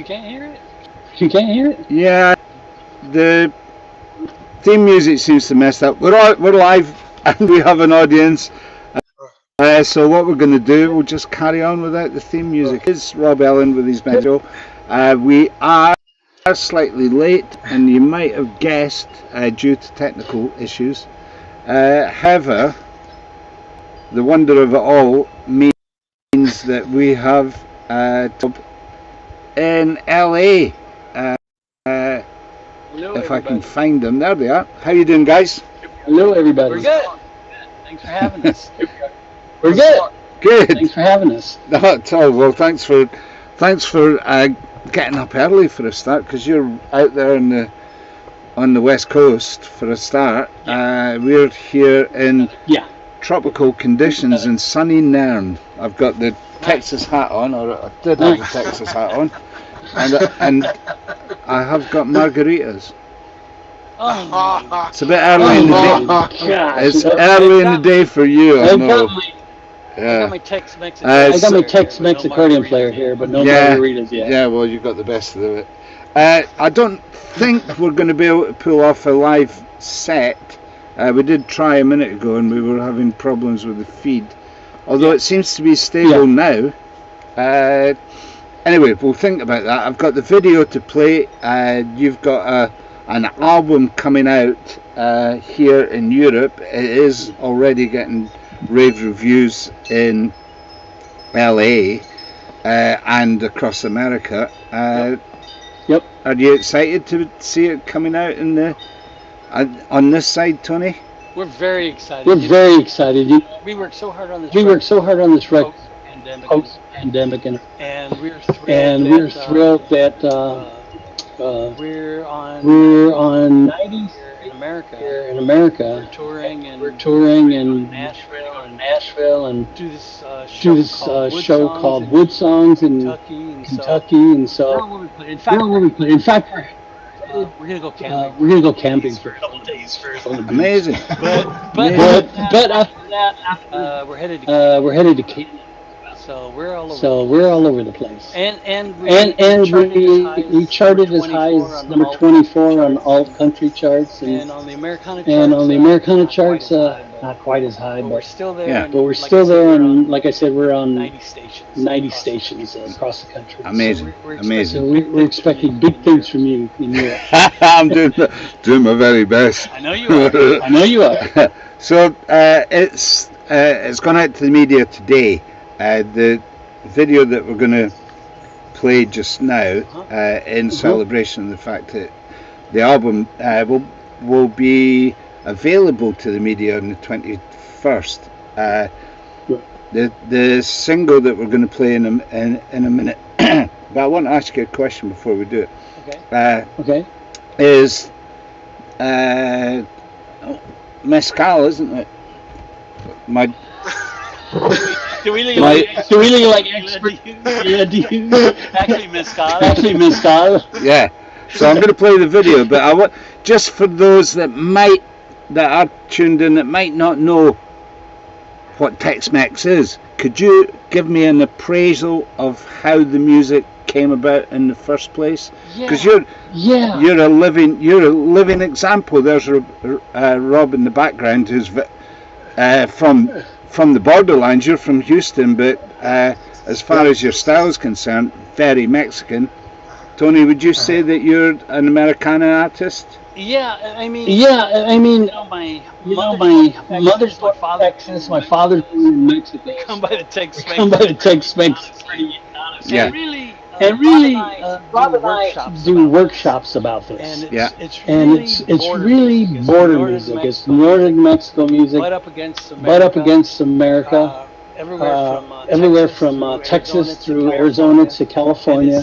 you can't hear it? If you can't hear it? Yeah, the theme music seems to mess up. We're live and we have an audience. So what we're going to do, we'll just carry on without the theme music. It's Rob Ellen with his video. We are slightly late, and you might have guessed due to technical issues. However, the wonder of it all means that we have in LA. Hello, if everybody. I can find them. There they are. How you doing, guys? Hello, everybody. We're good. Thanks for having us. We're good. Good. Thanks for having us. Not at all. Well, thanks for getting up early for a start, because you're out there on the west coast for a start. Yeah. We're here in tropical conditions in sunny Nairn. I've got the Texas hat on, or I did have the Texas hat on, and I have got margaritas. Oh, It's a bit early in the day. Gosh. It's early in the day for you, I know. I got my Tex Mex. I got my Tex Mex accordion player here, but no margaritas yet. Yeah, well, you've got the best of it. I don't think we're going to be able to pull off a live set. We did try a minute ago, and we were having problems with the feed. Although it seems to be stable now. Anyway, we'll think about that. I've got the video to play. You've got an album coming out here in Europe. It is already getting rave reviews in LA and across America. Yep. Are you excited to see it coming out in the on this side, Tony? We're very excited. We're very excited. We worked so hard on this. We worked so hard on this record post-pandemic, and we're thrilled that we're on 90s here in America. We're touring in Nashville and do this show called Wood Songs in Kentucky, and so we're all over the place. In fact, we're gonna go camping. We're gonna go camping for a couple days first. Amazing. But after that, we're headed to Canada. So we're all over the place. And we charted as high as number 24 on all country charts, and on the Americana charts, not quite as high, but we're still there. Yeah. But we're still there, and like I said, we're on 90 stations across the country. Amazing. So Amazing. we're expecting big things from you in Europe. I'm doing my very best. I know you are. I know you are. So it's gone out to the media today. The video that we're going to play just now in celebration of the fact that the album will be available to the media on the 21st. The single that we're going to play in a minute, but I want to ask you a question before we do it. Okay. Is mezcal, isn't it? Do we really like expert? Yeah, do you actually mezcal? Yeah. So I'm going to play the video, but I want, just for those that are tuned in that might not know what Tex-Mex is, could you give me an appraisal of how the music came about in the first place? Because you're a living example. There's Rob in the background, who's from the borderlands. You're from Houston, but as far as your style is concerned, very Mexican. Tony, would you say that you're an Americana artist? Yeah, I mean, my mother's from Texas, my father's from Mexico. Come by the Tex-Mex. Yeah. And really, Rob and I do workshops about this. And it's really border music. It's northern Mexico music, but up against America. Everywhere from Texas through Arizona to California,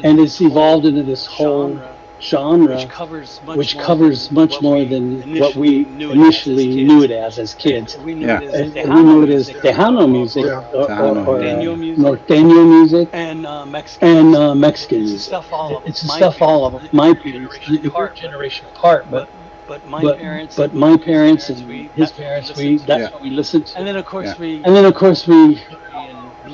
and it's evolved into this whole genre, which covers much more than what we initially knew it as kids. We knew it as Tejano music, or Norteño music, and Mexican music. It's the stuff all of my parents, our generation apart, but my parents and his parents, that's what we listened to. And then of course we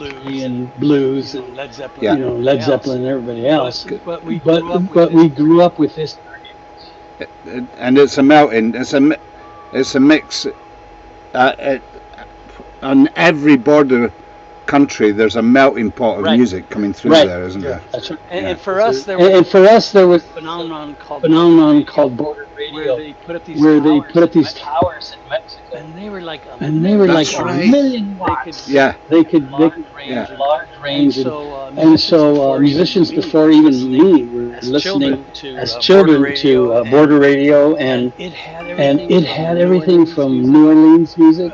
and blues and Led Zeppelin, Led Zeppelin and everybody else. But we grew up with this, and it's a melting. It's a mix. On every border country, there's a melting pot of music coming through there, isn't there? That's right. And for us, there was a phenomenon called border radio, where they put up these towers in Mexico, and they were like a million watts. They could range large range, and so musicians before even me were listening as children to border radio, and it had everything from New Orleans music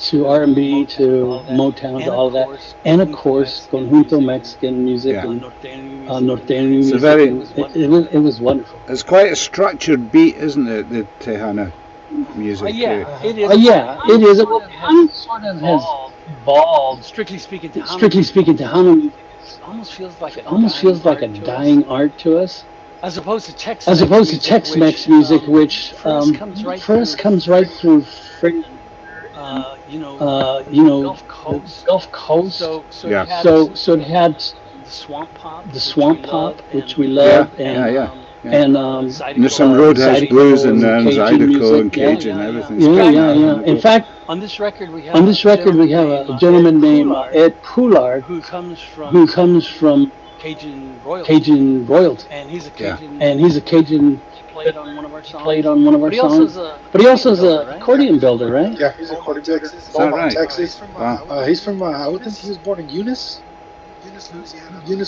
to R&B to Motown to all of that, and of course conjunto Mexican music and norteño music. It was wonderful. It's quite a structured beat, isn't it? The Tejano music. It is. It is. It sort of has evolved. Strictly speaking, Tejano music almost feels like a dying art to us. As opposed to Tex Mex music, which first comes right through friggin' Gulf Coast. So it had the swamp pop, which we love, and there's some Roadhouse blues and Zydeco and Cajun and everything. Yeah. In fact, on this record we have a gentleman named Ed Poulard, who comes from Cajun royalty, and he's a Cajun. Played on one of our songs. But he also is an accordion builder, right? Yeah, he's an accordion builder. Born in Texas. He's from, I would think he was born in Eunice,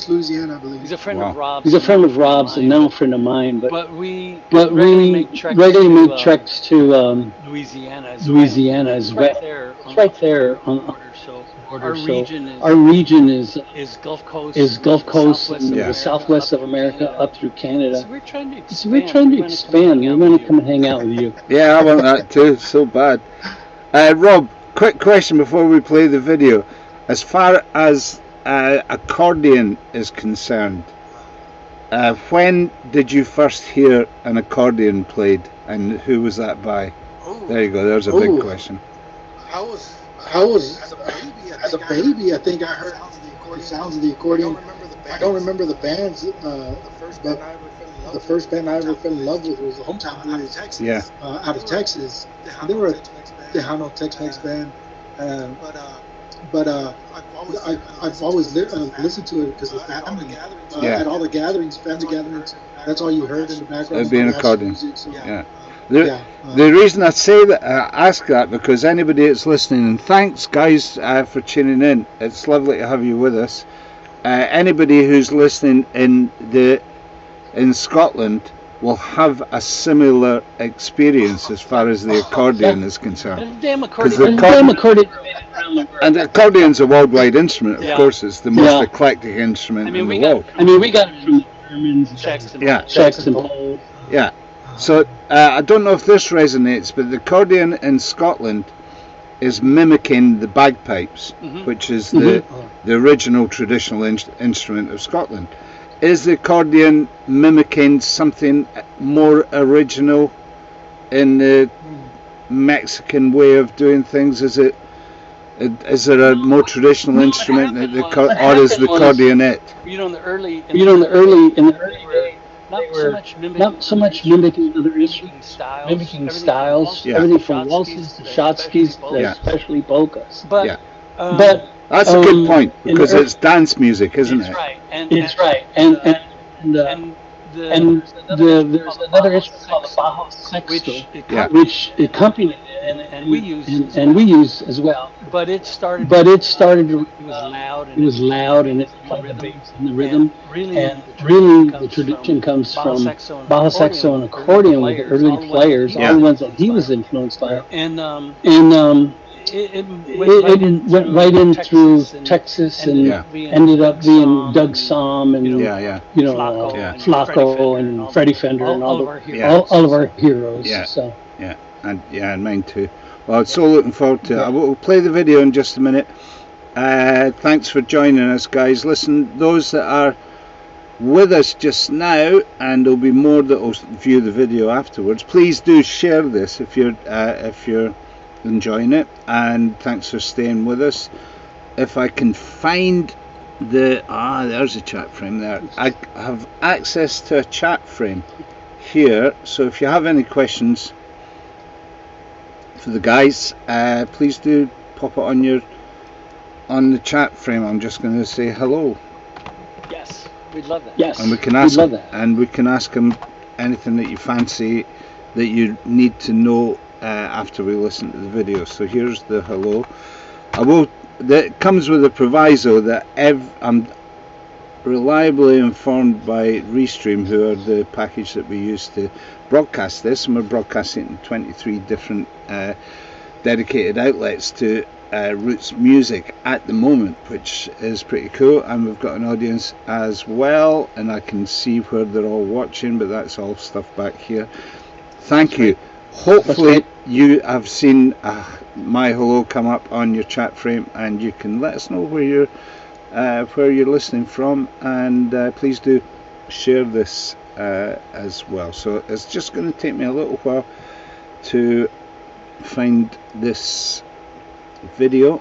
Louisiana, I believe. He's a friend of Rob's. He's a friend of Rob's and now a friend of mine. But we regularly make treks to Louisiana. It's right there on the border. Our region is Gulf Coast, and the southwest of America up through Canada. So we're trying to expand. We want to come and hang out with you. Yeah, I want that too, so bad. Rob, quick question before we play the video. As far as accordion is concerned, when did you first hear an accordion played, and who was that by? There you go. There's a big question. I was as a baby. I think I heard the sounds of the accordion. I don't remember the bands. But the first band I ever fell in love with was the Hometown Blues. Out of Texas. And they were a Tejano Tex Mex band. But I've always listened to it because of the family. At all the gatherings, family gatherings, that's all you heard in the background. It'd be an accordion. The reason I say that, ask that, because anybody that's listening, and thanks guys for tuning in. It's lovely to have you with us. Anybody who's listening in Scotland will have a similar experience as far as the accordion is concerned. And the accordion's a worldwide instrument, of course. It's the most eclectic instrument in the world. We got it from the Germans, Czechs and Poles. Yeah. So I don't know if this resonates, but the accordion in Scotland is mimicking the bagpipes, which is the original traditional instrument of Scotland. Is the accordion mimicking something more original in the Mexican way of doing things? Is there a more traditional instrument, or is the accordion it? In the early days, not so much mimicking other instruments, mimicking styles, everything from waltzes to shotskis, especially polkas. But that's a good point, because it's dance music, isn't it? Right. It's right. And there's another instrument called the bajo sexto, which accompanied it, and we use as well. But it started. It was loud, and it played the rhythm. And really, the tradition comes from bajo sexto and accordion with the early players, all the ones that he was influenced by. It went right in through Texas and ended up being Doug Somm and Flacco and Freddie Fender and all of our heroes. And mine too. Well, so looking forward to it. I will play the video in just a minute. Thanks for joining us, guys. Listen, those that are with us just now, and there'll be more that will view the video afterwards, please do share this if you're enjoying it, and thanks for staying with us. if I can find there's a chat frame there. I have access to a chat frame here, so if you have any questions for the guys, please do pop it on the chat frame. I'm just going to say hello. Yes, we'd love that. Yes, and we can ask, we'd love that. And we can ask them anything that you fancy that you need to know after we listen to the video. So here's the hello. That comes with a proviso that I'm reliably informed by Restream, who are the package that we use to broadcast this, and we're broadcasting in 23 different dedicated outlets to Roots music at the moment, which is pretty cool. And we've got an audience as well, and I can see where they're all watching, but that's all stuff back here. Thank you. Hopefully you have seen my hello come up on your chat frame, and you can let us know where you're listening from, and please do share this as well. So it's just going to take me a little while to find this video,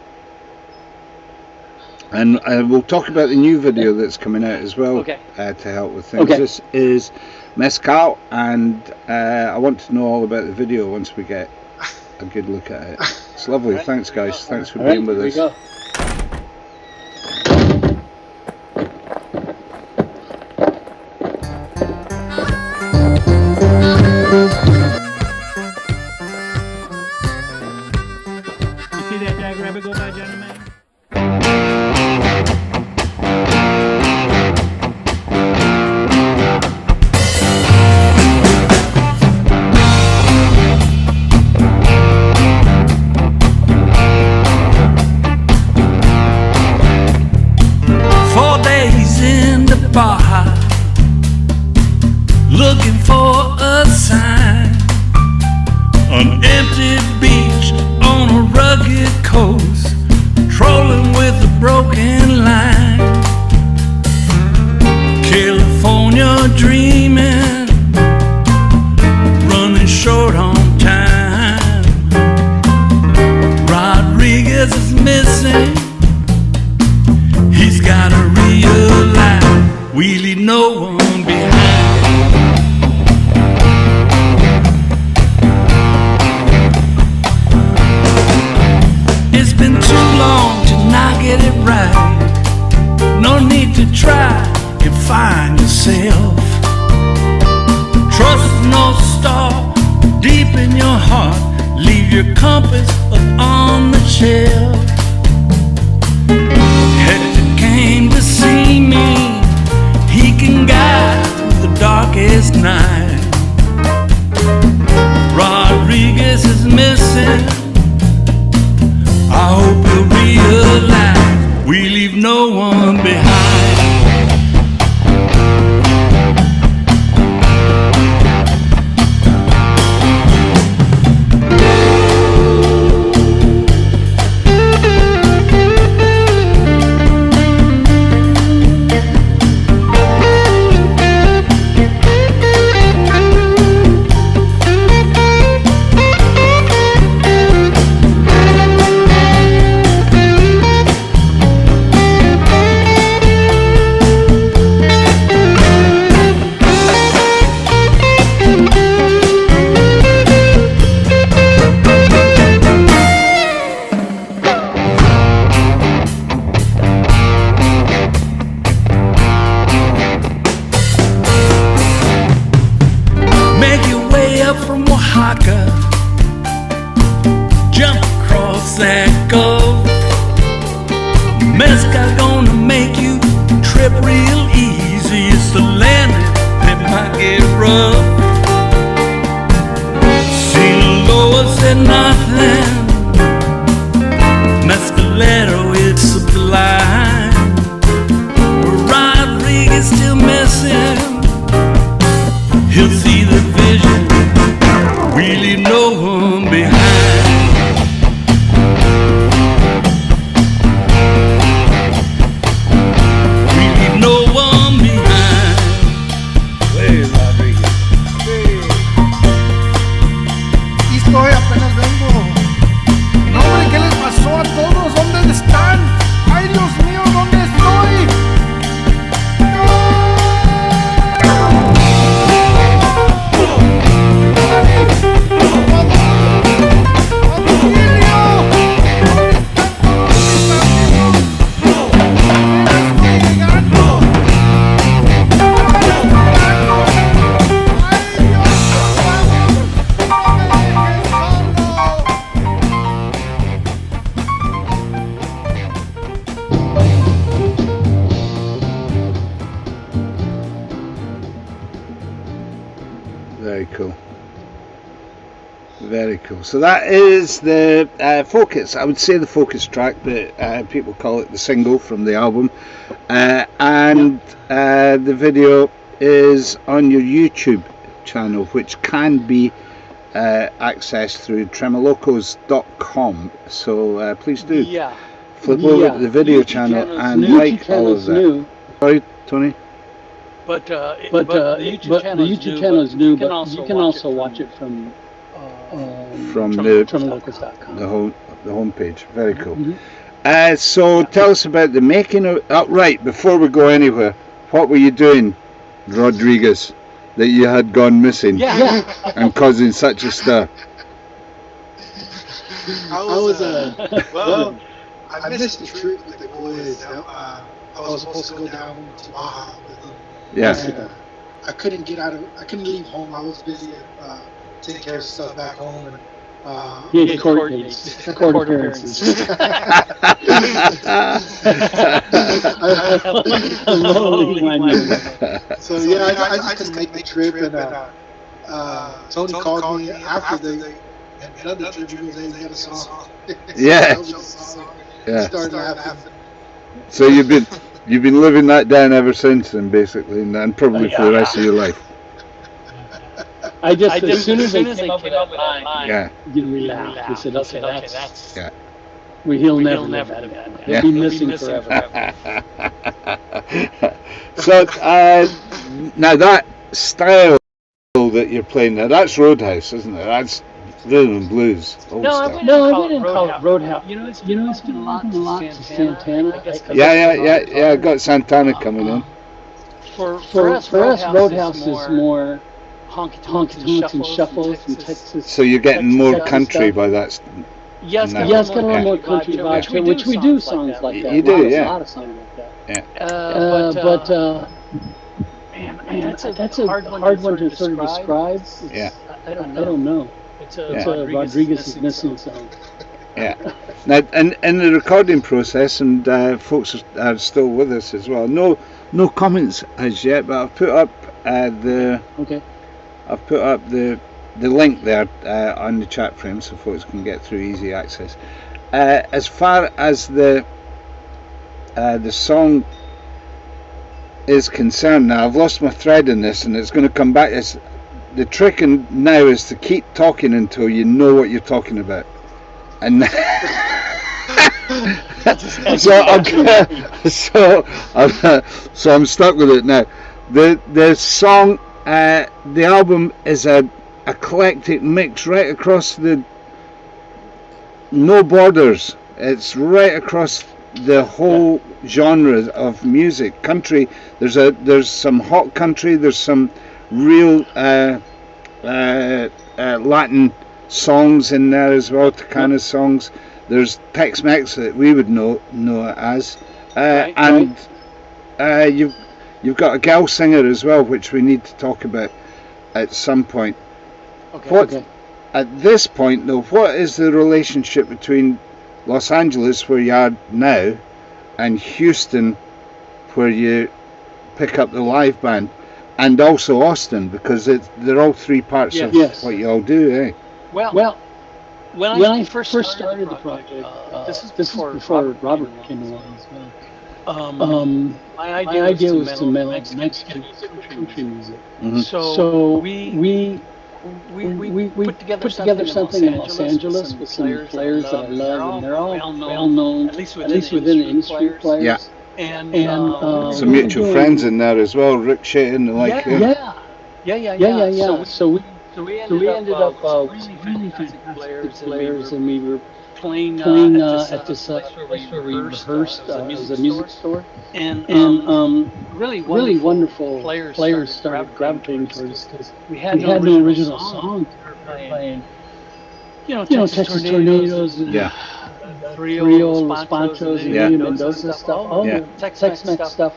and we'll talk about the new video that's coming out as well. Okay. To help with things. This is Mezcal, and I want to know all about the video once we get a good look at it. It's lovely. Right. Thanks guys, thanks for being with us. Go. You see that jackrabbit go by, Johnny Man? Looking for a sign, an empty beach on a rugged coast, trolling with a broken line. California dreaming, running short on time. Rodriguez is missing, he's gotta realize we leave no one behind. It's been too long to not get it right. No need to try and find yourself. Trust no star deep in your heart. Leave your compass up on the shelf. Hector came to see me. He can guide through the darkest night. Rodriguez is missing. I hope you'll realize we leave no one behind. Make your way up from Oaxaca, jump across that gulf. Mezcal gonna make you trip real easy. It's the landing that might get rough. Sinaloa said nothing. Mescalero, it's sublime. Rodriguez still missing. He'll see the vision. We leave no one behind. We leave no one behind. Where's Rodriguez? Aquí estoy, apenas vengo. No, hombre, ¿qué les pasó a todos? ¿Dónde están? ¡Ay, Very cool. Very cool. So that is the focus. I would say the focus track, but people call it the single from the album. And the video is on your YouTube channel, which can be accessed through tremolocos.com. So please do flip over to the video channel and like all of that. Sorry, Tony? But the YouTube channel is new, but you can also watch it from tremolocos.com. The homepage. Very cool. So tell us about the making of. Right, before we go anywhere, what were you doing, Rodriguez, that you had gone missing and causing such a stir? I was well, I missed the trip with the boys. I was supposed to go down to Baja with them. Yeah. I couldn't leave home. I was busy taking care of stuff back home, and court appearances. So I just couldn't make the trip, and Tony called me after they had done the trip. He goes, "Hey, we got a song." Yeah. Started laughing. So you've been living that down ever since, and basically, and probably for the rest of your life. I just as soon as they came up with that line, we laughed. We said, "Okay, that's he'll never live that again. He'll be missing forever." So now that style that you're playing now, that's Roadhouse, isn't it? That's rhythm and blues. No, we didn't call it Roadhouse. You know, it's been a lot to Santana. Yeah. Got Santana coming in. For us, Roadhouse is more honky-tonks and shuffles from Texas. So you're getting more country by that. Yes, got a little more country vibe to it, which we do songs like that. You do, a lot of songs like that. Yeah. Man, that's a hard one to sort of describe. I don't know. It's a Rodriguez is missing song. Yeah. Now, and in the recording process, and folks are still with us as well. No comments as yet, but I've put up I've put up the link there on the chat frame so folks can get through easy access. As far as the song is concerned, now I've lost my thread in this, and it's going to come back. The trick now is to keep talking until you know what you're talking about, and so I'm stuck with it now. The song, the album is a eclectic mix right across no borders. It's right across the whole genre of music. Country, there's some hot country, there's some real Latin songs in there as well, Tacana songs. There's Tex Mex that we would know it as, and you've got a gal singer as well, which we need to talk about at some point. At this point though, what is the relationship between Los Angeles, where you are now, and Houston, where you pick up the live band, and also Austin, because they're all three parts of what you all do, eh? Well, when I first started the project, this was before Robert came along as well. My idea was to meld Mexican country music. Mm-hmm. So we put together something in Los Angeles with some players that I love, and they're all well known, at least within the industry players. Yeah. And some mutual friends in there as well, Rick Shea and the like. Yeah. So we ended up really fantastic players, and we were playing at this place where we rehearsed. It was a music store, and really wonderful players started gravitating towards us because we had no original song playing. Texas Tornadoes, Rio, Los Panchos, and Mendoza stuff, all the Tex Mex stuff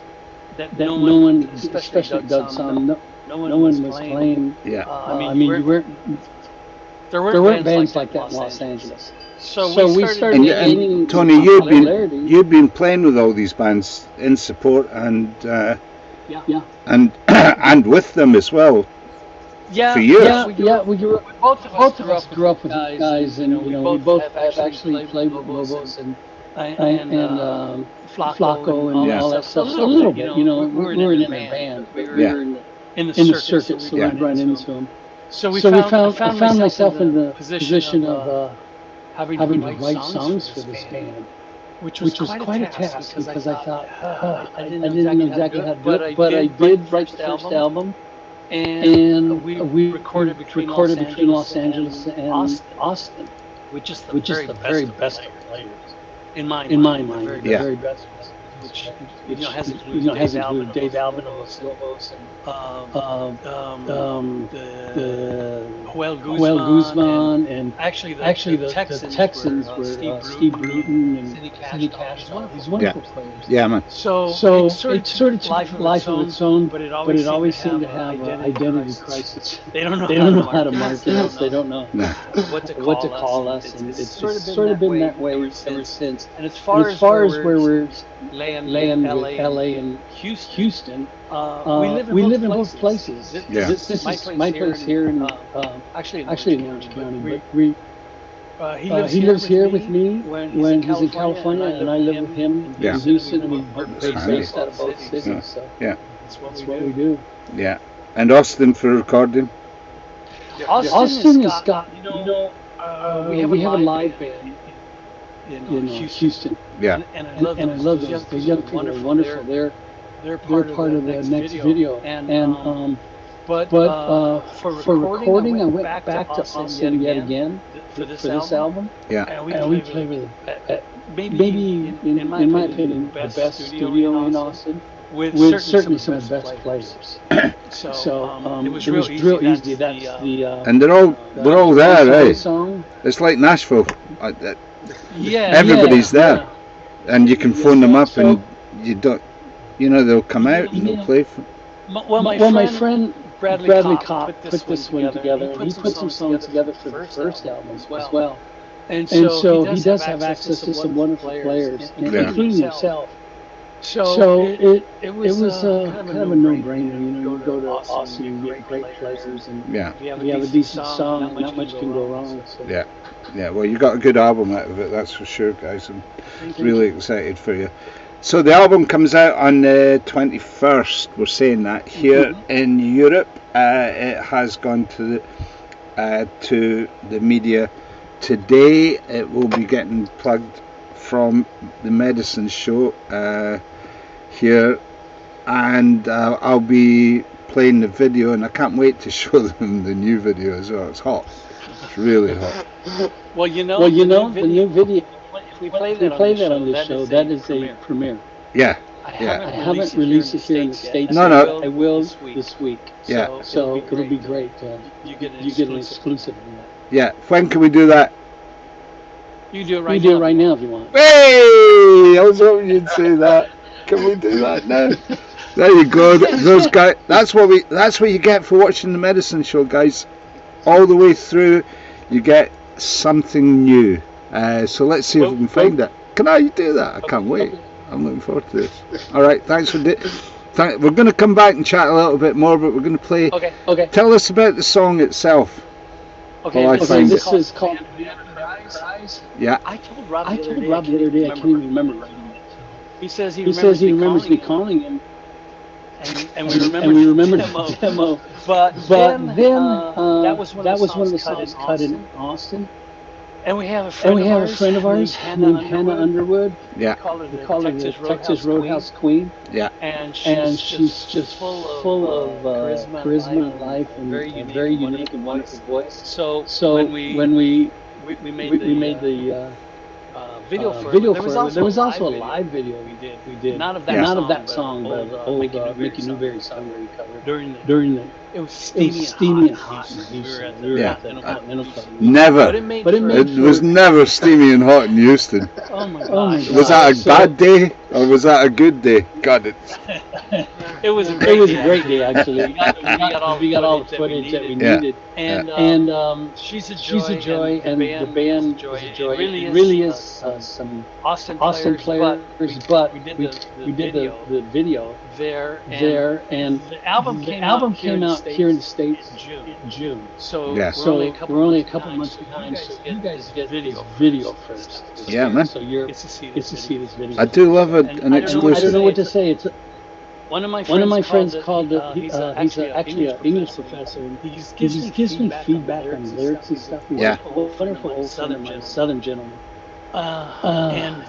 that no one, especially Doug's son, no one was playing. Yeah. I mean, there weren't bands like that in Los Angeles. So we started gaining. And Tony, you've been playing with all these bands in support and and with them as well. for years. Yeah. We grew up. Both of us grew up with these guys, and we both have actually played with Lobos and Flacco and all that stuff. So a little bit, we were in their band, but we were in the circuit, so we'd run into them. So I found myself in the position of having to write songs for this band, which was quite a task because I thought, I didn't know exactly how to do it, but I did write the first album, and we recorded between Los Angeles and Austin, with just the very best players. In my mind, the very best. Which has included Dave Alvin of Los Lobos and Joel Guzman, and actually the Texans were Steve Bruton and Sidney Cash, these wonderful players. Yeah, man. So it sort of took life of its own, but it always seemed to have an identity crisis. They don't know how to market us. They don't know what to call us, and it's sort of been that way ever since. And as far as where we're laying with LA and Houston, we live in both places. This is my place here in actually in Orange County, but he lives here with me when he's in California, and I live with him in Houston, and we're based out of both cities. So that's what we do. Yeah, and Austin for recording. Austin has got we have a live band in Houston. Yeah, and I love those. The young people are wonderful. They're part of the next video. But for recording, I went back to Austin yet again for this album. Yeah, and we played with maybe in my opinion the best studio in Austin, with certainly some of the best players. So it was real easy. That's the and they're all there, eh? It's like Nashville. Everybody's there, and you can phone them up, and they'll come out and they'll play. My friend Bradley Kopp put this one together, and he put some songs together for the first album as well. And so he does have access to some wonderful players, including himself. So it was kind of a no-brainer. You go to Austin and get great players, and if you have a decent song, not much can go wrong. So. Yeah. Well, you got a good album out of it, that's for sure, guys. I'm really excited for you. So the album comes out on the 21st. We're saying that here in Europe. It has gone to the media today. It will be getting plugged from the Medicine Show here, and I'll be playing the video, and I can't wait to show them the new video as well. It's hot. It's really hot. Well, the new video. If we play that on this show, that is a premiere. Yeah. I haven't released it here in the States. No. I will this week. Yeah. So it'll be great. You get an exclusive on that. Yeah. When can we do that? You do it right now if you want. Hey! I was hoping you'd say that. Can we do that now? There you go. Those guys. That's what you get for watching the Medicine Show, guys. All the way through, you get something new. So let's see if we can find it. Can I do that? I can't wait. I'm looking forward to this. All right. Thanks for we're going to come back and chat a little bit more, but we're going to play. Okay. Tell us about the song itself. Okay. This is called. Yeah. I told Rob the other day. I can't even remember writing it. He says he remembers me calling him, and we remembered the demo. But then that was one of the songs cut in Austin. And we have a friend of ours named Hannah Underwood. Yeah. We call her the Texas Roadhouse Queen. Yeah. And she's just full of charisma and life, and very unique and wonderful voice. So when we made the video for it. There was also a live video we did. Not of that song, but the old Mickey Newberry song that we covered during the. It was steamy and hot in Houston. We were at the Continental Club. Never. But it was never steamy and hot in Houston. Oh my God. Was that a bad day or was that a good day? Got it. It was a great day actually. We got all the footage that we needed. And she's a joy, and the band is a joy. It really is some Austin players, but we did the video there, and the album came out here in the States in June. So Yeah. we're only a couple months behind. So you guys get this video first. Yeah, man. So you're get to see this video. I do love an I exclusive. don't know what to say. It's one of my friends called it. He's actually an English professor. professor. He gives me feedback on lyrics and stuff. He's Yeah. a wonderful old Southern gentleman. And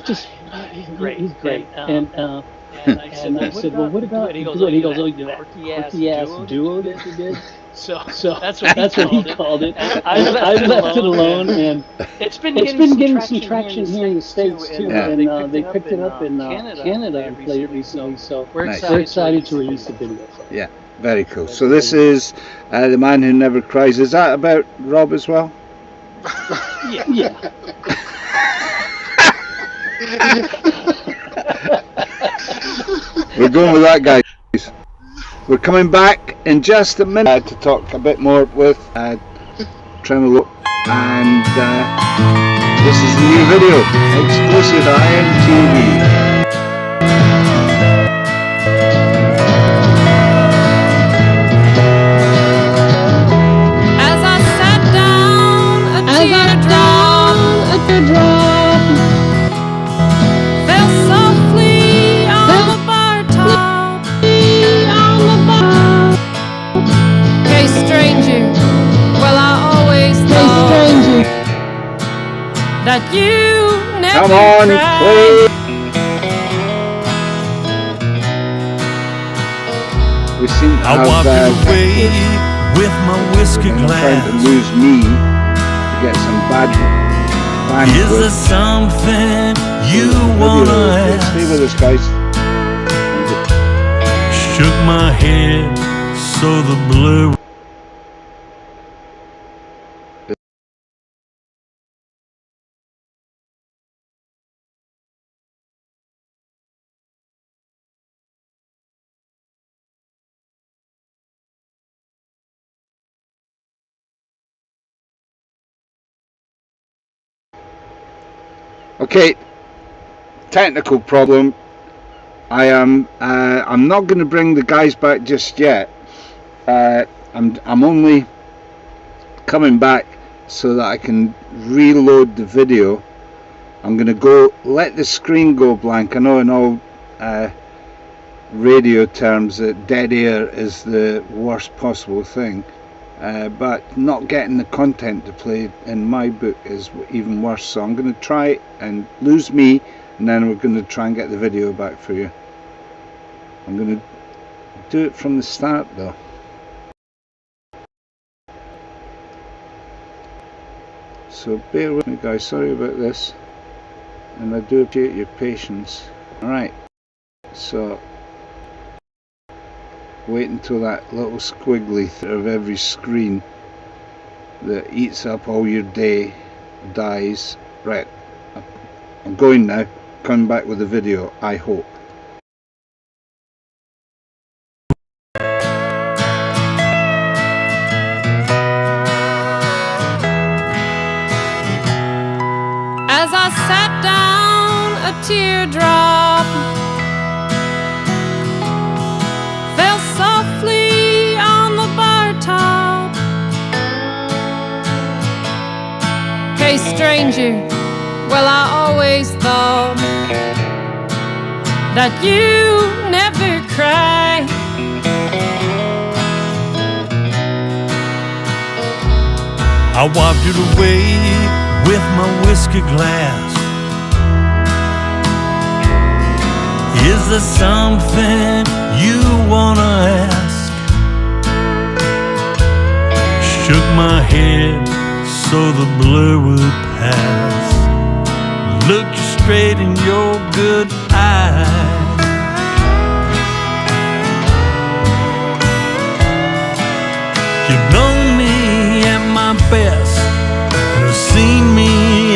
just He's great. great. And I said, well, what about? And he goes, oh, you know, quirky ass duo that you did. So that's what he called it. I left it alone, and it's been getting some traction here in the States too. Yeah. And they picked it up in Canada and played it recently. So we're excited to release the video. Yeah, very cool. So this is The Man Who Never Cries. Is that about Rob as well? Yeah. We're going with that, guys. We're coming back in just a minute to talk a bit more with Tremolo, and this is the new video, exclusive to iMtv. That you never Come on, cried. We seem to I have walked away with my whiskey trying to glass. lose me to get some bad Is there bandwidth. something you wanna Stay ask? with us, guys. Shook my head so the blur. Okay, technical problem. I'm not going to bring the guys back just yet. I'm only coming back so that I can reload the video. I'm going to go let the screen go blank. I know in all radio terms that dead air is the worst possible thing. But not getting the content to play in my book is even worse. So I'm going to try and lose me, and then we're going to try and get the video back for you. I'm going to do it from the start though. So bear with me, guys. Sorry about this, and I do appreciate your patience. Alright, so wait until that little squiggly of every screen that eats up all your day dies. Right, I'm going now, coming back with the video, I hope. As I sat down, a teardrop fell softly on the bar top. Hey stranger, well I always thought that you never cry. I wiped it away with my whiskey glass. Is there something you wanna ask? Shook my head so the blur would pass. Looked you straight in your good eye. You've known me at my best, you've seen me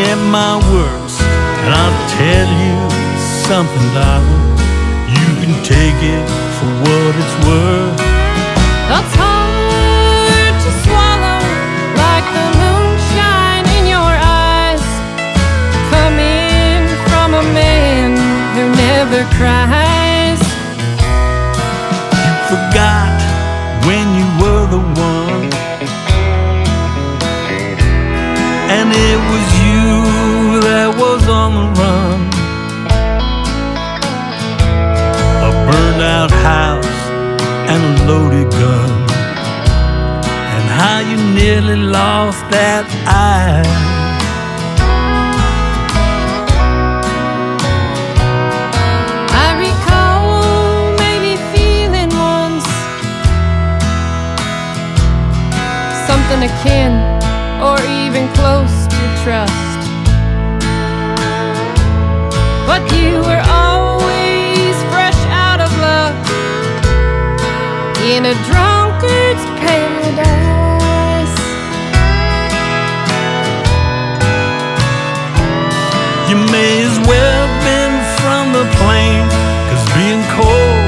at my worst, and I'll tell you something, darling, you can take it for what it's worth. That's hard to swallow, like the moonshine in your eyes, coming from a man who never cries. and a loaded gun, and how you nearly lost that eye. I recall maybe feeling once something akin or even close to trust, but you were always fresh out of luck in a drunkard's paradise. You may as well have been from the plains, 'cause being cold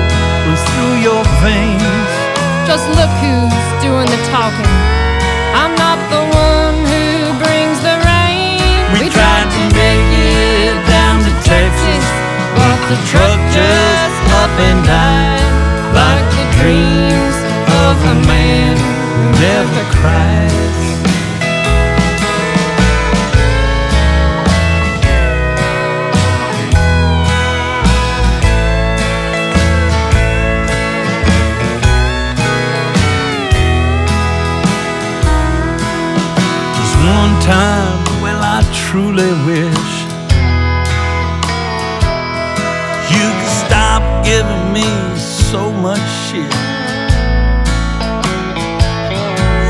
runs through your veins. Just look who's doing the talking. I'm not the one who brings the rain. We tried to make it down to Texas, but the truck just up and died, like the dreams of a man who never cries. Just one time, well, I truly wish you could stop giving me so much shit.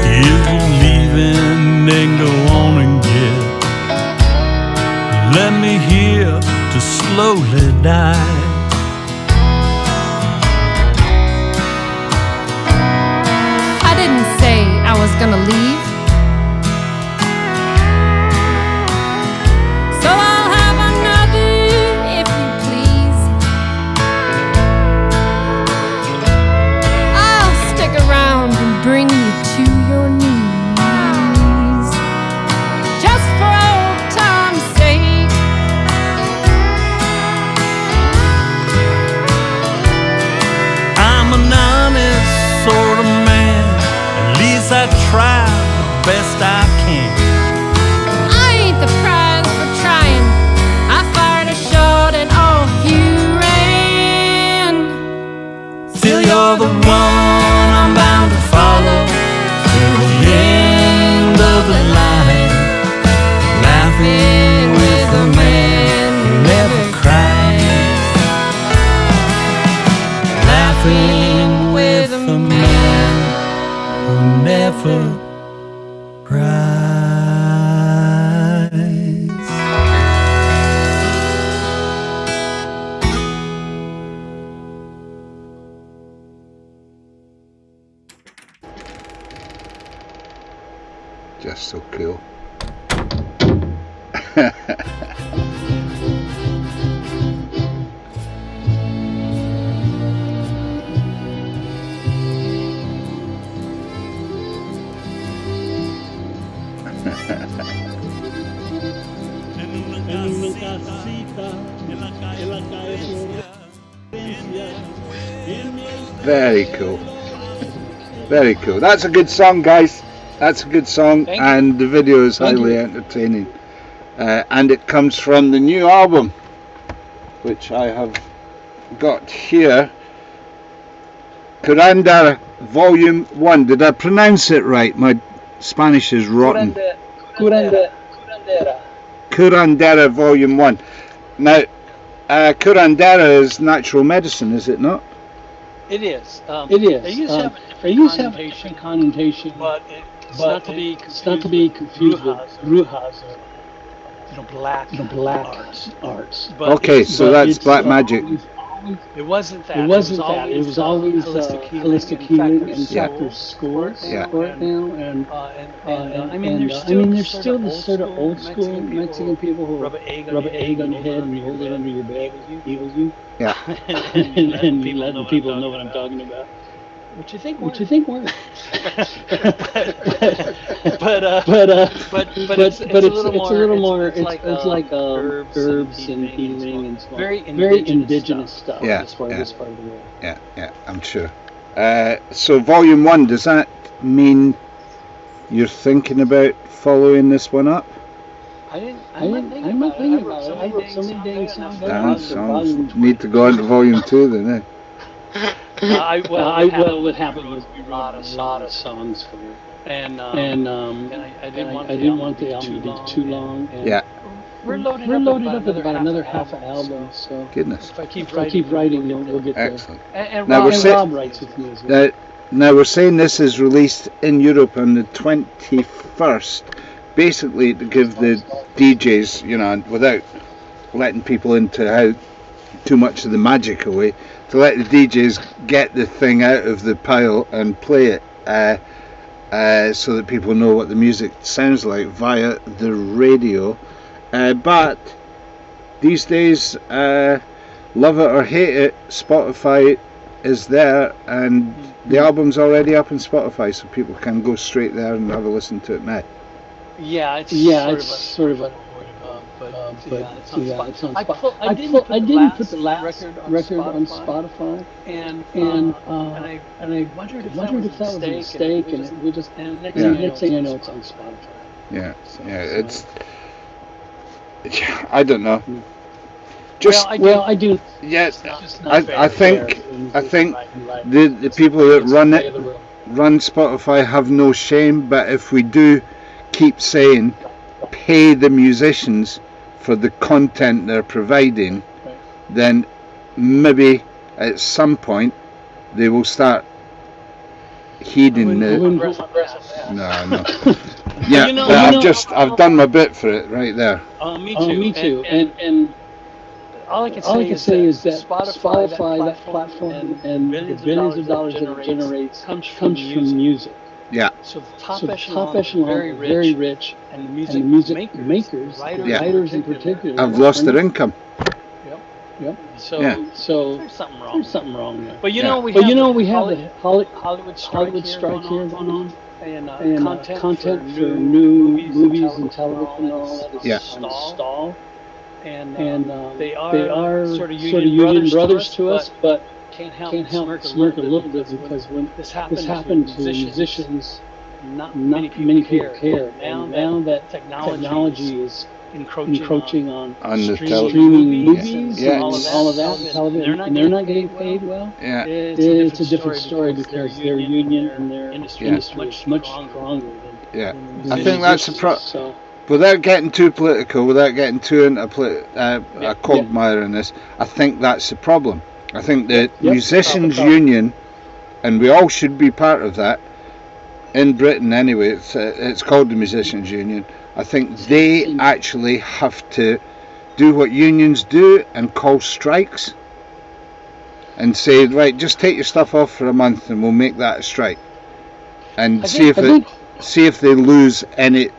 If you're leaving, then go on and get. Let me here to slowly die. I didn't say I was gonna leave, so I'll have another if you please. I'll stick around and bring you to your knees, just for old time's sake. I'm an honest sort of man, at least I try the best I can. I ain't the prize for trying. I fired a shot and off you ran. Still you're the one I'm bound to follow till the end of the line, laughing with a man who never cries, laughing with a man who never cries. Just so cool. En una casita en la calle Florencia, en mi Very cool. Very cool. That's a good song, guys. That's a good song, Thank you. and the video is Thank highly you. entertaining. And it comes from the new album, which I have got here. Curandera Volume I. Did I pronounce it right? My Spanish is rotten. Curandera Volume I. Now, curandera is natural medicine, is it not? It is. It is. They used to have a different connotation, but it's not to be confused with brujas, black arts. But Okay, so that's black magic. It wasn't that. It wasn't that. It was always holistic healing. In Yeah. fact, there's scores Yeah. right now, and I mean, there's still the sort of old school Mexican people who rub an egg on your head and you hold it under your bed, evil you, Yeah. and you let the people know what I'm talking about. Which you think Which works. you think works. but it's a little more. It's like herbs and healing and stuff. Very indigenous stuff. Yeah, This part yeah. of the world. Yeah, I'm sure. So Volume 1, does that mean you're thinking about following this one up? I'm not thinking about it. I wrote so many dang songs. Damn songs. Need to go on to Volume 2 then, eh? What happened was we wrote a lot of songs for it, and I didn't want the album to be too long. And Yeah. we're loaded up with about another half an album. So Goodness. if I keep writing, we'll get there. Excellent. And Now Rob writes with me as well. Now we're saying this is released in Europe on the 21st, basically to give the DJs, you know, without letting people into how too much of the magic away, to let the DJs get the thing out of the pile and play it, so that people know what the music sounds like via the radio. But these days, love it or hate it, Spotify is there, and the album's already up on Spotify, so people can go straight there and have a listen to it now. Yeah, it's sort of unavoidable, but it's on Spotify. I didn't put the last record on Spotify, and I wondered if that was a mistake, and we just next thing I know, it's on Spotify. Yeah, it's. I don't know. Just I do. Yes, I think the people that run Spotify have no shame. But if we do keep saying pay the musicians for the content they're providing, then maybe at some point they will start heeding the. No. Yeah, I've done my bit for it right there. Me too. And all I can say is that Spotify, that platform, and the billions of dollars that it generates comes from music. Yeah. So the top echelon is very rich, and the music makers, writers in particular, have lost their income. Yep. So there's something wrong there. But you know we have the Hollywood strike here going on. And content for new movies and television and all that is on stall. And they are sort of union brothers to us, but can't help smirk a little bit because when this happened to musicians, not many people care. And now that technology is encroaching on streaming movies and all of that, television, and they're not getting paid well. Yeah. It's a different story because their union and their industry is much stronger than I think that's a problem. Without getting too political, without getting too into a quagmire in this, I think that's the problem. I think the musicians' union, and we all should be part of that, in Britain anyway, it's called the musicians' union. I think they actually have to do what unions do and call strikes and say, right, just take your stuff off for a month and we'll make that a strike, and see if they lose any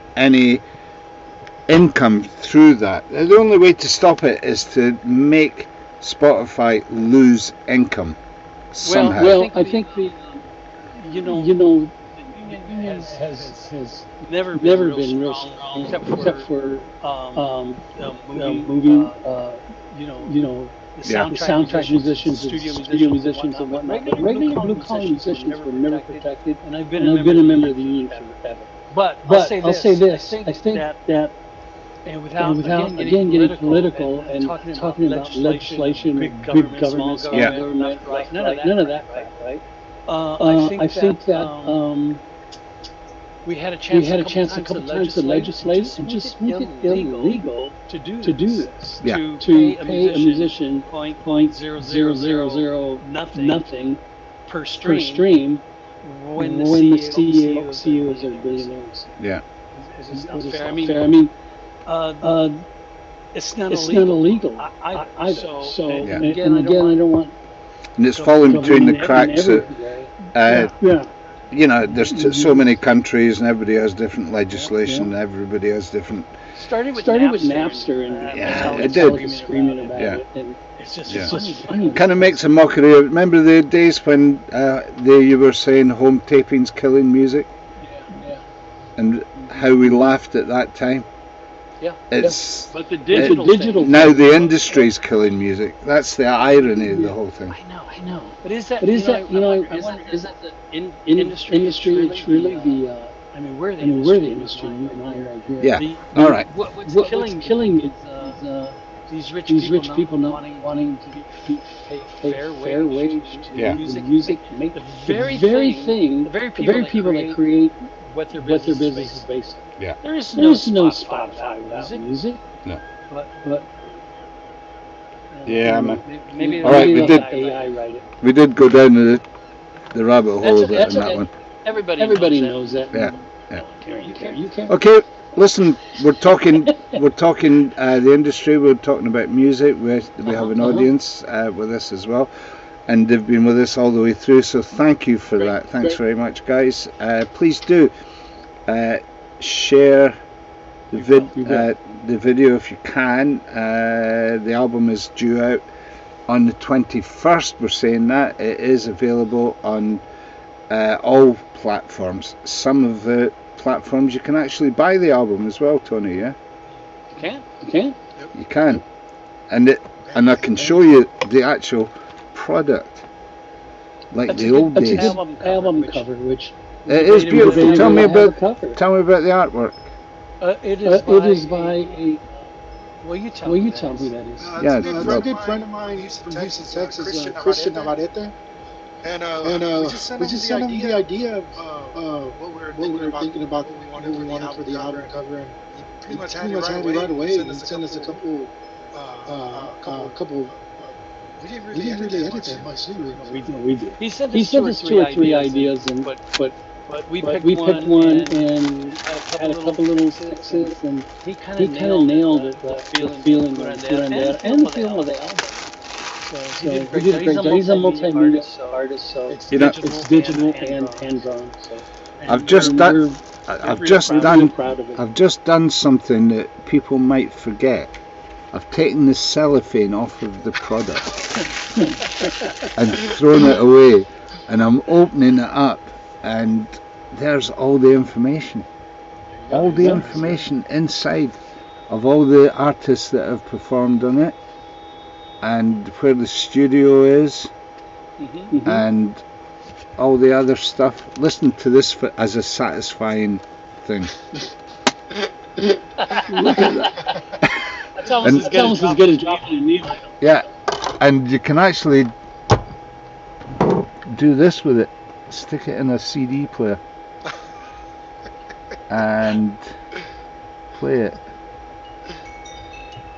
income through that. The only way to stop it is to make Spotify lose income somehow. Well, I think the union has never been real strong, except for movie, the soundtrack musicians, studio musicians, and whatnot. But regular blue-collar musicians were never protected, and I've been a member of the union forever. But I'll say this: I think that. And without again getting political and talking about legislation, big government, right? None of that, right? I think that we had a chance a couple times to legislate and just make it illegal to do this. To pay a musician .0000 nothing per stream when the CEOs are billionaires. Yeah. It's not fair. I mean. It's not illegal. And again, I don't want. And it's falling between the cracks. You know, there's so many countries, and everybody has different legislation. And everybody has different. Started with Napster, and it did. Screaming about it. And it's just funny. Kind of makes a mockery. Remember the days when you were saying home tapings killing music? Yeah. And how we laughed at that time. Yeah. But the digital now the industry's killing music. That's the irony of the whole thing. I know. But is that I wonder, is that the industry? It's really the. I mean, we're the industry. You and I right here. Yeah. All right. What's killing is these rich people not wanting to pay fair wage to music, make the very people that create what their business is based on. Yeah. There is no Spotify without music. No. But yeah, man. Maybe all right, we did. AI write it. We did go down the rabbit hole a bit in that one. Everybody knows that. Yeah. You care. Okay, listen, we're talking the industry, we're talking about music, we have an audience with us as well, and they've been with us all the way through, so thank you for that. Thanks very much, guys. Please do share the video if you can. The album is due out on the 21st, we're saying that. It is available on all platforms. Some of the platforms you can actually buy the album as well, Tony. Yeah, you can. You can, and I can show you the actual product, like the old days. Album cover, which it is beautiful. Tell me about the artwork. It is by a. Well, you tell me who that is. Yeah, it's a good friend of mine from Houston, Texas, Christian Navarrete. And we just sent him the idea of what we were thinking about, what we wanted for the album cover, and he pretty much had it right away. He sent us a couple. We didn't really edit that much, did we? We did. He sent us two or three ideas, but we picked one and had a couple little fixes, and he kind of nailed it, the feeling of Curandera and the feeling of the album. So he did a great job. He's a multimedia artist, so it's digital and drawn. So I've just done something that people might forget. I've taken the cellophane off of the product and thrown it away, and I'm opening it up, and there's all the information. All the information inside of all the artists that have performed on it, and where the studio is, and all the other stuff. Listen to this as a satisfying thing. Look at that. It's almost as good as dropping a needle. Yeah, and you can actually do this with it. Stick it in a CD player and play it.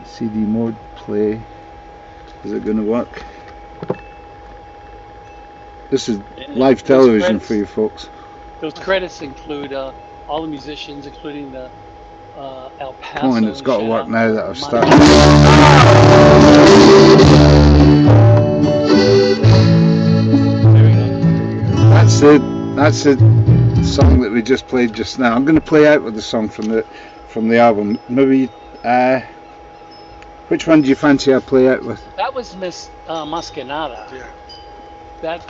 CD mode, play. Is it going to work? This is live television for you folks. Those credits include all the musicians, including the El Paso. Oh, and it's got to work now that I've started. That's the song that we just played just now. I'm going to play out with the song from the album. Maybe. Which one do you fancy I play out with? That was Miss Mascanada. Yeah. That's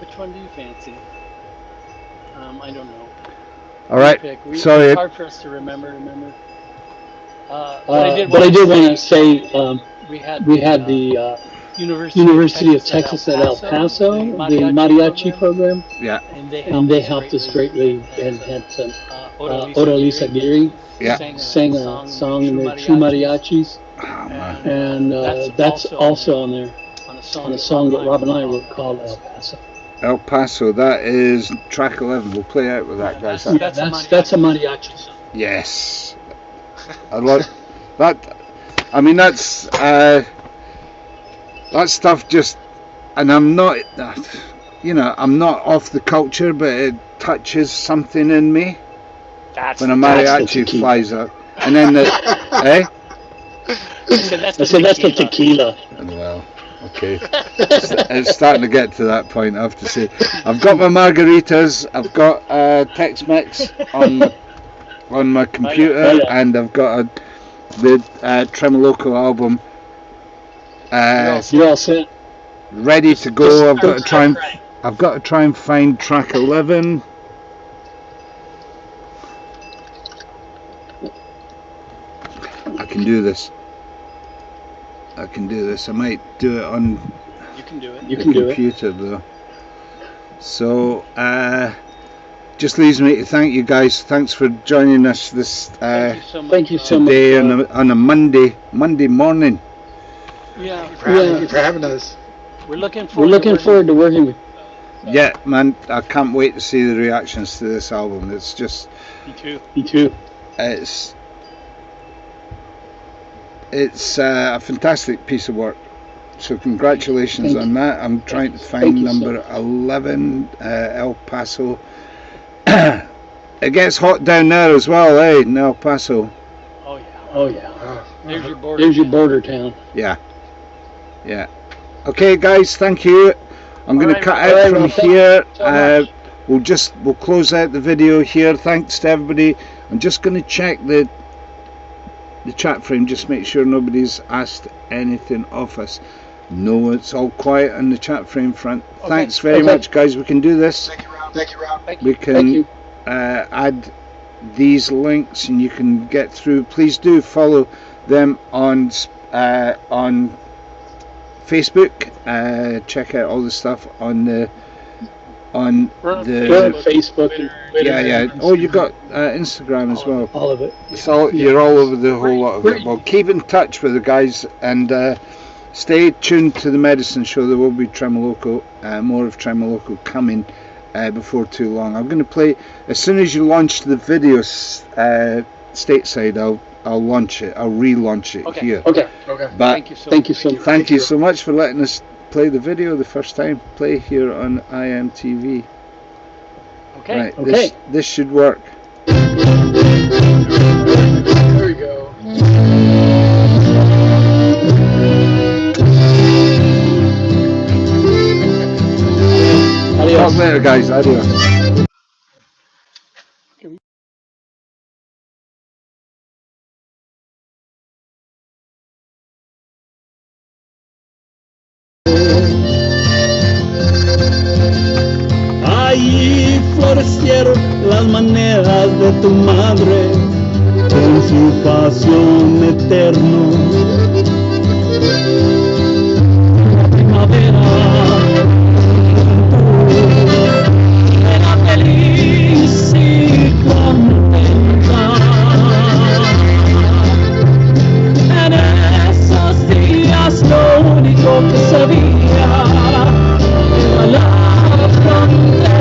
which one do you fancy? I don't know. All right. Sorry. It's hard for us to remember. But I did want to say we had the University of Texas at El Paso, the mariachi program. Yeah. And they helped us greatly and had some. Odalisa Aguirre sang a song in the True Mariachis, and that's also on there, on a song that Rob and I wrote called El Paso. El Paso, that is track 11. We'll play out with that, guys. That's a mariachi song. Yes, I like that. I mean, that's that stuff. Just, and I'm not, I'm not off the culture, but it touches something in me. When a mariachi flies up, and then I said that's the tequila. Well, okay, it's starting to get to that point. I have to say, I've got my margaritas, I've got Tex Mex on my computer, and I've got the Tremoloco album. You're all set. Ready to go. I've got to try and find track 11. I can do this. I might do it on the computer though. So just leaves me to thank you guys. Thanks for joining us this Thank you so much. today on a Monday morning. Yeah. Thank you for having us. We're looking forward to working with you. Yeah, man, I can't wait to see the reactions to this album. It's just... Me too. It's a fantastic piece of work. So congratulations on that. I'm trying to find number 11, El Paso. It gets hot down there as well, eh, in El Paso. Oh yeah. There's your border town. Yeah. Okay, guys, thank you. I'm going to cut out from here. We'll close out the video here. Thanks to everybody. I'm just going to check the chat frame, just make sure nobody's asked anything of us. No, it's all quiet on the chat frame front. Okay. Thanks very much, guys. We can do this. Thank you, Rob. We can add these links and you can get through. Please do follow them on Facebook. Check out all the stuff on the Facebook and Twitter. Yeah. Oh, you got Instagram as well. All of it. You're all over the whole lot of it. Well, keep in touch with the guys and stay tuned to the Medicine Show. There will be Tremoloco, more of Tremoloco coming before too long. I'm going to play as soon as you launch the videos stateside. I'll launch it. I'll relaunch it here. Okay. But thank you so much for letting us play the video the first time. Play here on iMtv. Okay. Right, this should work. There we go. Talk later, guys. Adios. Allí florecieron las maneras de tu madre con su pasión eterna. La primavera era feliz y contenta. En esos días lo único que sabía era la frontera.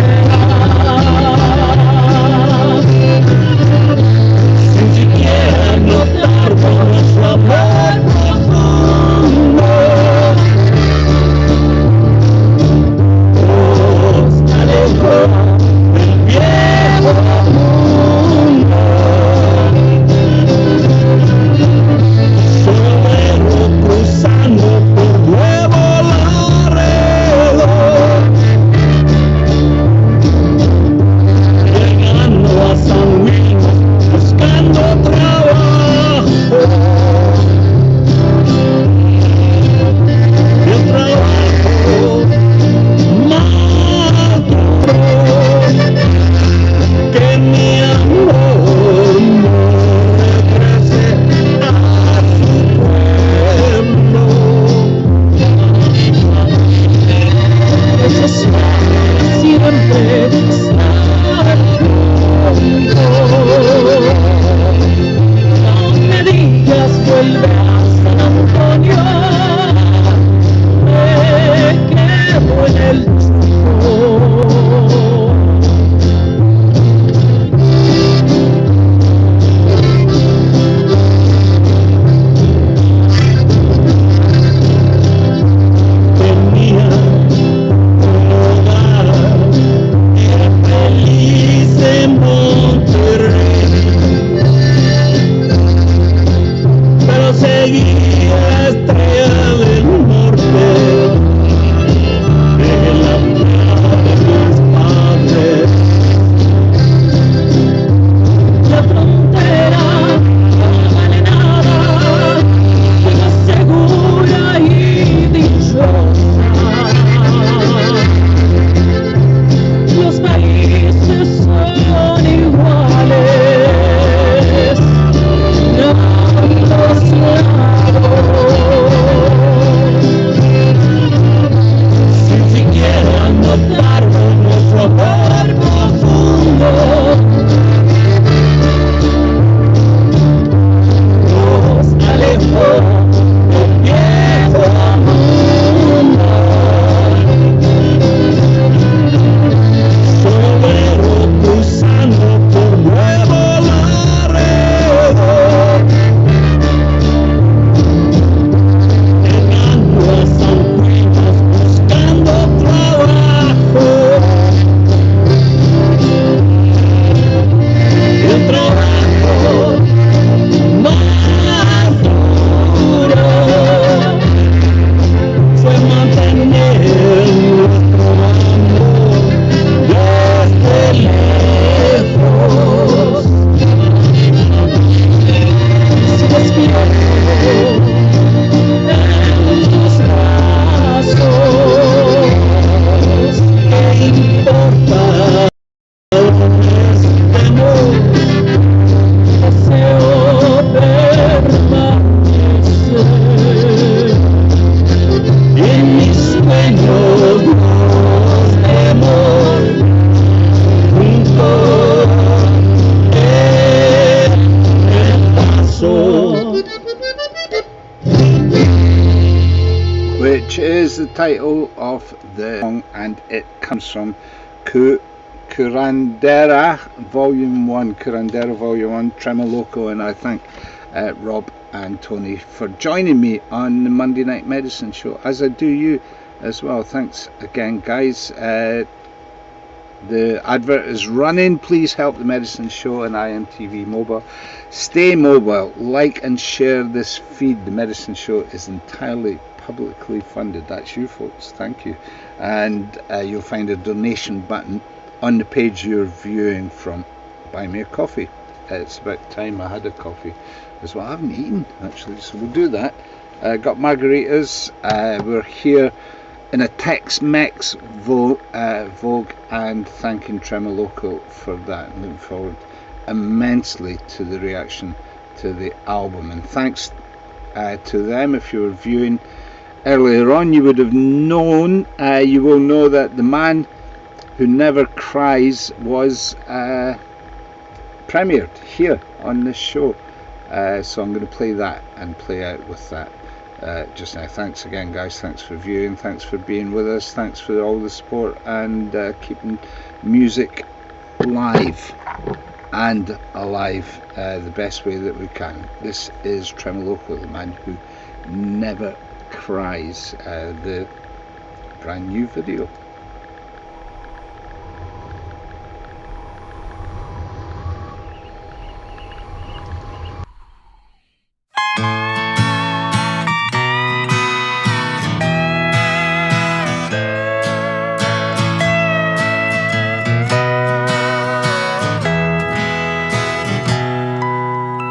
Sin siquiera notar por su amor profundo. Nos alejó del viejo mundo. Sombrero cruzando por Nuevo Laredo, llegando a San Luis buscando trabajo. Y el trabajo más duro que mi amor no regrese a su pueblo. Esos siempre estar juntos. No me digas vuelve a San Antonio, me quedo en el chico. Tenía un hogar, era feliz en Monterrey, pero seguía la estrella del norte. Dejé la title of the song, and it comes from Curandera Volume I, Curandera Volume I, Tremoloco, and I thank Rob and Tony for joining me on the Monday Night Medicine Show, as I do you as well. Thanks again, guys. The advert is running. Please help the Medicine Show and iMtv Mobile. Stay mobile, like and share this feed. The Medicine Show is entirely publicly funded. That's you folks, thank you. And you'll find a donation button on the page you're viewing from. Buy me a coffee. It's about time I had a coffee as well. I haven't eaten actually, so we'll do that. Got margaritas. We're here in a Tex Mex vogue, and thanking Tremoloco for that. Looking forward immensely to the reaction to the album, and thanks to them. If you were viewing earlier on, you would have known, you will know that The Man Who Never Cries was premiered here on this show, so I'm going to play that and play out with that just now. Thanks again, guys. Thanks for viewing, thanks for being with us, thanks for all the support, and keeping music live and alive the best way that we can. This is Tremoloco, The Man Who Never Cries, the brand new video.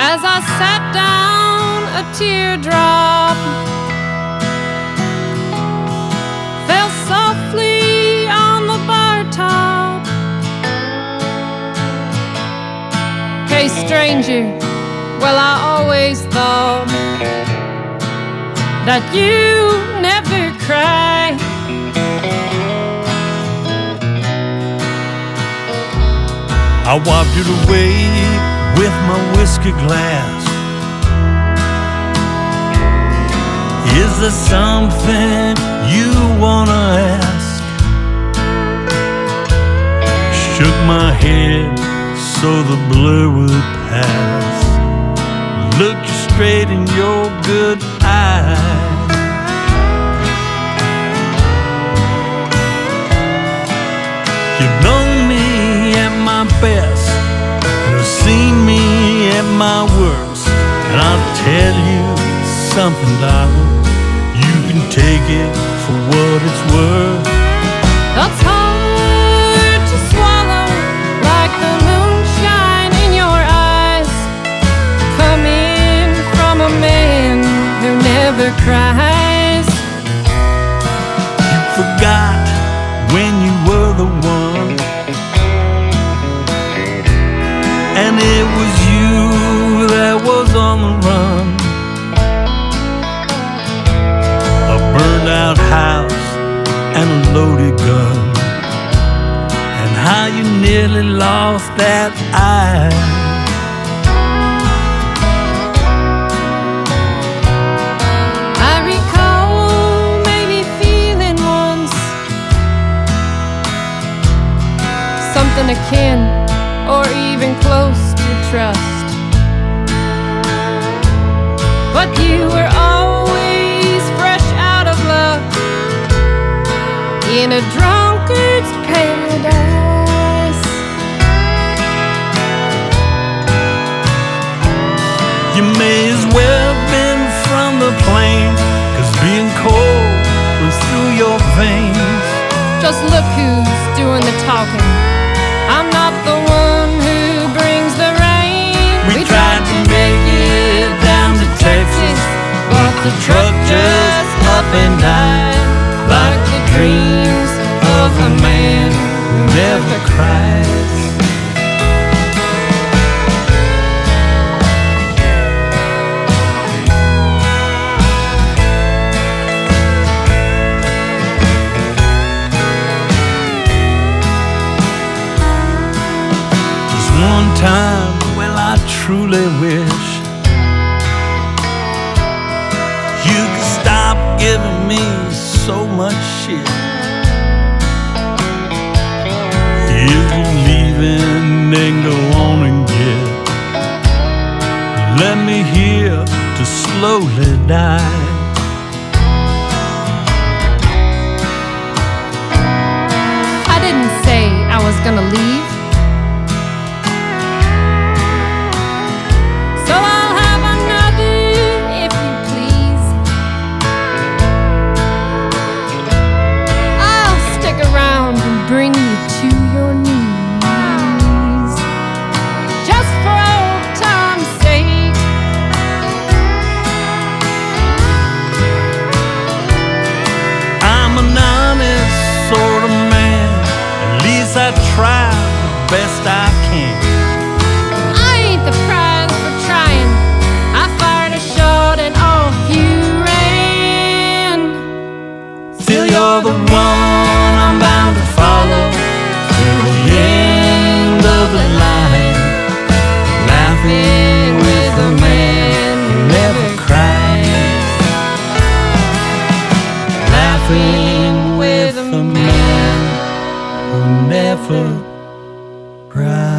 As I sat down, a teardrop fell softly on the bar top. Hey stranger, well I always thought that you never cry. I wiped it away with my whiskey glass. Is there something you wanna ask? Shook my head so the blur would pass. Looked you straight in your good eye. You've known me at my best, seen me at my worst, and I'll tell you something, darling, you can take it for what it's worth. That's hard to swallow, like the moonshine in your eyes, coming from a man who never cries. You forgot when you were the one, and it was you that was on the run. A burned out house and a loaded gun, and how you nearly lost that eye. I recall maybe feeling once something akin or even close to trust, but you were always fresh out of luck in a drunkard's paradise. You may as well have been from the plains, 'cause being cold runs through your veins. Just look who's doing the talking. I'm not the one who brings the rain. We tried to make it down to Texas, but the truck just up and died, like the dreams of a man who never cries. One time, well I truly wish you could stop giving me so much to slowly die. I didn't say I was gonna leave, so I'll have another if you please. I'll stick around and bring you to your knees, just for old time's sake. I'm an honest sort of man, at least I try the best I can. I ain't the prize for trying. I fired a shot and off you ran. Still you're the one I'm bound to follow till the end of the line, laughing with a man who never cries, laughing with a man who never cries.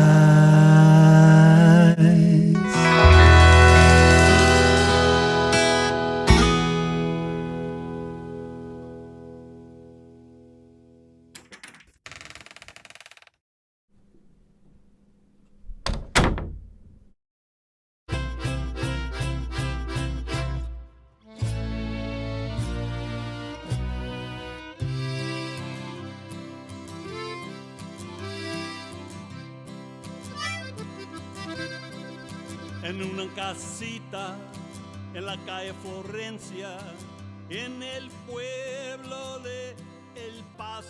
En una casita en la calle Florencia, en el pueblo de El Paso.